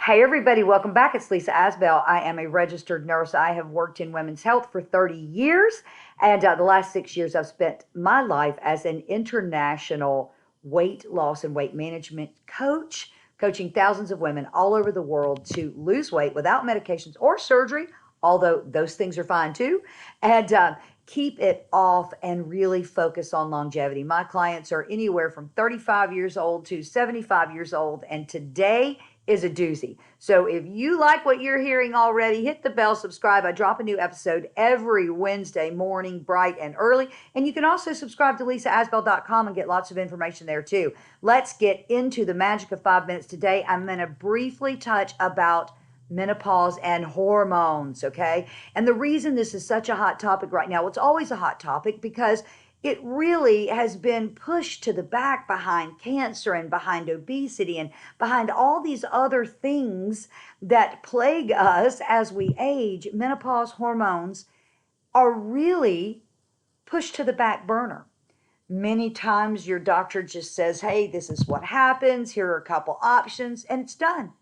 Hey, everybody, welcome back. It's Lisa Asbell. I am a registered nurse. I have worked in women's health for 30 years, and the last 6 years I've spent my life as an international weight loss and weight management coach, coaching thousands of women all over the world to lose weight without medications or surgery, although those things are fine too, and keep it off and really focus on longevity. My clients are anywhere from 35 years old to 75 years old, and today is a doozy. So if you like what you're hearing already, hit the bell, subscribe. I drop a new episode every Wednesday morning, bright and early. And you can also subscribe to lisaasbell.com and get lots of information there too. Let's get into the magic of 5 minutes today. I'm going to briefly touch about menopause and hormones, okay? And the reason this is such a hot topic right now, it's always a hot topic because it really has been pushed to the back behind cancer and behind obesity and behind all these other things that plague us as we age. Menopause hormones are really pushed to the back burner. Many times your doctor just says, hey, this is what happens. Here are a couple options, and it's done.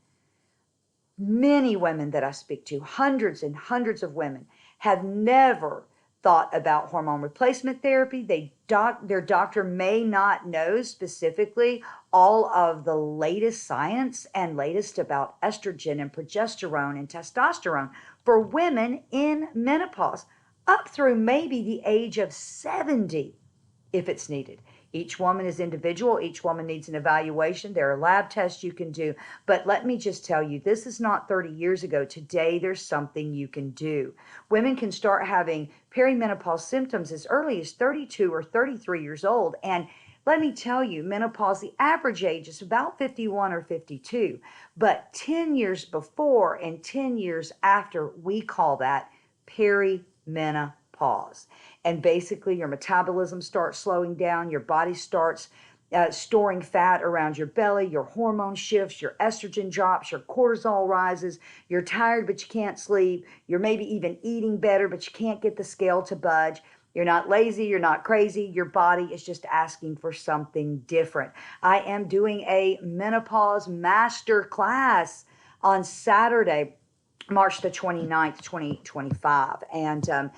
Many women that I speak to, hundreds and hundreds of women, have never thought about hormone replacement therapy. Their doctor may not know specifically all of the latest science and latest about estrogen and progesterone and testosterone for women in menopause, up through maybe the age of 70 if it's needed. Each woman is individual. Each woman needs an evaluation. There are lab tests you can do. But let me just tell you, this is not 30 years ago. Today, there's something you can do. Women can start having perimenopause symptoms as early as 32 or 33 years old. And let me tell you, menopause, the average age is about 51 or 52. But 10 years before and 10 years after, we call that perimenopause. And basically your metabolism starts slowing down, your body starts storing fat around your belly, your hormone shifts, your estrogen drops, your cortisol rises, you're tired but you can't sleep, you're maybe even eating better but you can't get the scale to budge. You're not lazy, you're not crazy, your body is just asking for something different. I am doing a menopause master class on Saturday, March the 29th, 2025. And I'm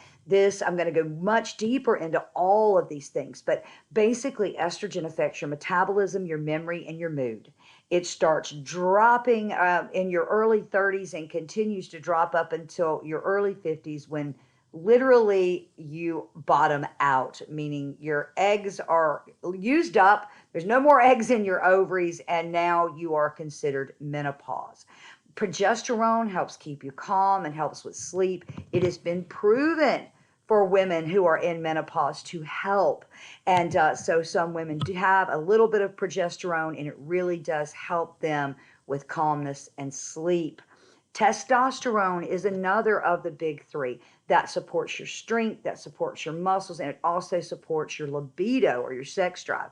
going to go much deeper into all of these things. But basically, estrogen affects your metabolism, your memory, and your mood. It starts dropping in your early 30s and continues to drop up until your early 50s when literally you bottom out, meaning your eggs are used up. There's no more eggs in your ovaries, and now you are considered menopause. Progesterone helps keep you calm and helps with sleep. It has been proven for women who are in menopause to help. And so some women do have a little bit of progesterone, and it really does help them with calmness and sleep. Testosterone is another of the big three that supports your strength, that supports your muscles, and it also supports your libido or your sex drive.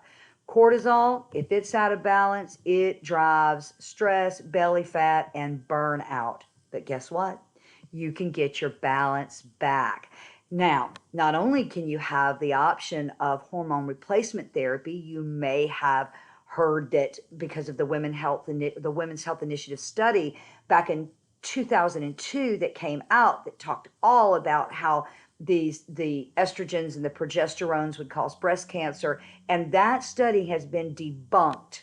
Cortisol, if it's out of balance, it drives stress, belly fat, and burnout. But guess what? You can get your balance back. Now, not only can you have the option of hormone replacement therapy, you may have heard that because of the Women's Health Initiative study back in 2002 that came out that talked all about how the estrogens and the progesterones would cause breast cancer, and that study has been debunked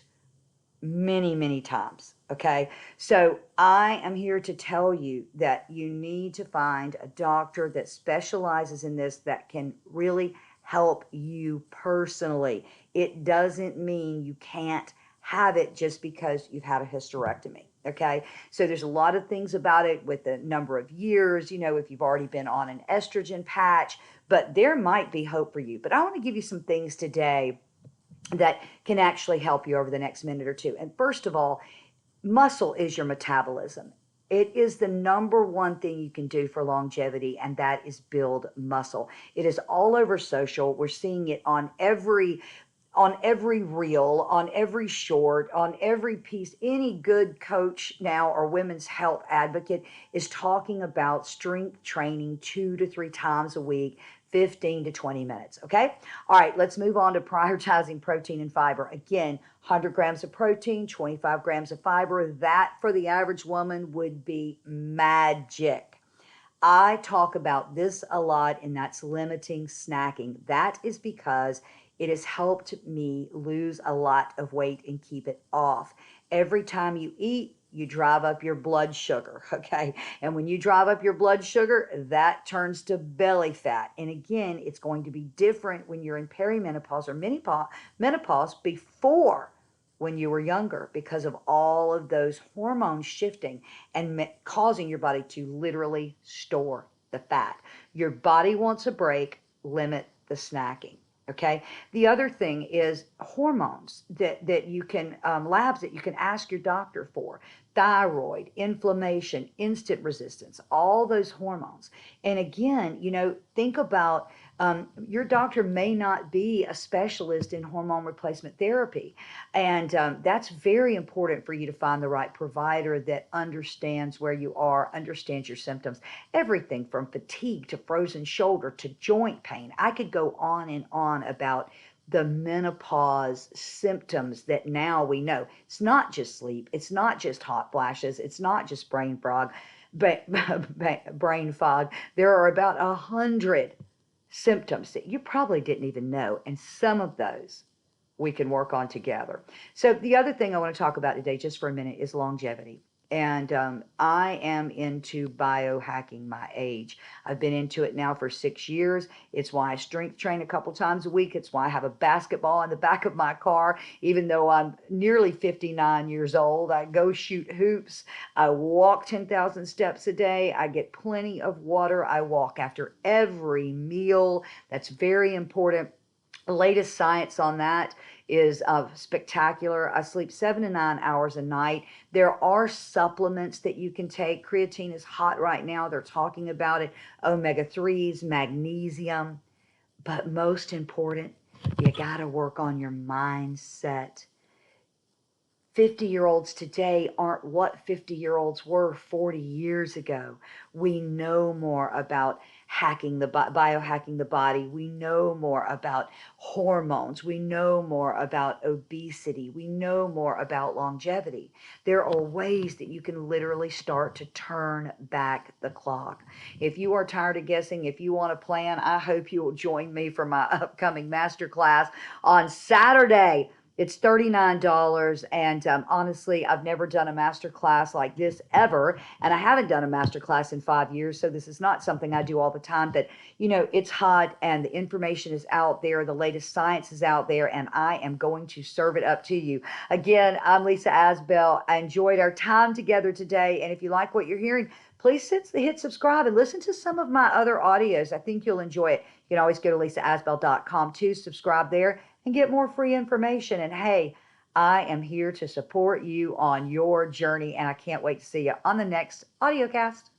many, many times. Okay, so I am here to tell you that you need to find a doctor that specializes in this, that can really help you personally. It doesn't mean you can't have it just because you've had a hysterectomy. Okay, so there's a lot of things about it with the number of years, if you've already been on an estrogen patch, but there might be hope for you. But I want to give you some things today that can actually help you over the next minute or two. And first of all, muscle is your metabolism. It is the number one thing you can do for longevity, and that is build muscle. It is all over social. We're seeing it on every reel, on every short, on every piece. Any good coach now or women's health advocate is talking about strength training 2 to 3 times a week, 15 to 20 minutes, okay? All right, let's move on to prioritizing protein and fiber. Again, 100 grams of protein, 25 grams of fiber. That for the average woman would be magic. I talk about this a lot, and that's limiting snacking. That is because it has helped me lose a lot of weight and keep it off. Every time you eat, you drive up your blood sugar, okay? And when you drive up your blood sugar, that turns to belly fat. And again, it's going to be different when you're in perimenopause or menopause before when you were younger because of all of those hormones shifting and causing your body to literally store the fat. Your body wants a break, limit the snacking. Okay. The other thing is hormones that you can, labs that you can ask your doctor for: thyroid, inflammation, instant resistance, all those hormones. And again, think about your doctor may not be a specialist in hormone replacement therapy. And that's very important for you to find the right provider that understands where you are, understands your symptoms, everything from fatigue to frozen shoulder to joint pain. I could go on and on about the menopause symptoms that now we know. It's not just sleep. It's not just hot flashes. It's not just brain fog. But brain fog. There are about 100 symptoms that you probably didn't even know, and some of those we can work on together. So the other thing I want to talk about today, just for a minute, is longevity. And I am into biohacking my age. I've been into it now for 6 years. It's why I strength train a couple times a week. It's why I have a basketball in the back of my car. Even though I'm nearly 59 years old, I go shoot hoops. I walk 10,000 steps a day. I get plenty of water. I walk after every meal. That's very important. The latest science on that is spectacular. I sleep 7 to 9 hours a night. There are supplements that you can take. Creatine is hot right now. They're talking about it. Omega-3s, magnesium. But most important, you got to work on your mindset. 50-year-olds today aren't what 50-year-olds were 40 years ago. We know more about biohacking the body. We know more about hormones. We know more about obesity. We know more about longevity. There are ways that you can literally start to turn back the clock. If you are tired of guessing, if you want a plan, I hope you will join me for my upcoming masterclass on Saturday. It's $39, and honestly, I've never done a master class like this ever, and I haven't done a master class in 5 years, so this is not something I do all the time, but, it's hot, and the information is out there, the latest science is out there, and I am going to serve it up to you. Again, I'm Lisa Asbell. I enjoyed our time together today, and if you like what you're hearing, please hit subscribe and listen to some of my other audios. I think you'll enjoy it. You can always go to lisaasbell.com to subscribe there and get more free information. And hey, I am here to support you on your journey, and I can't wait to see you on the next audiocast.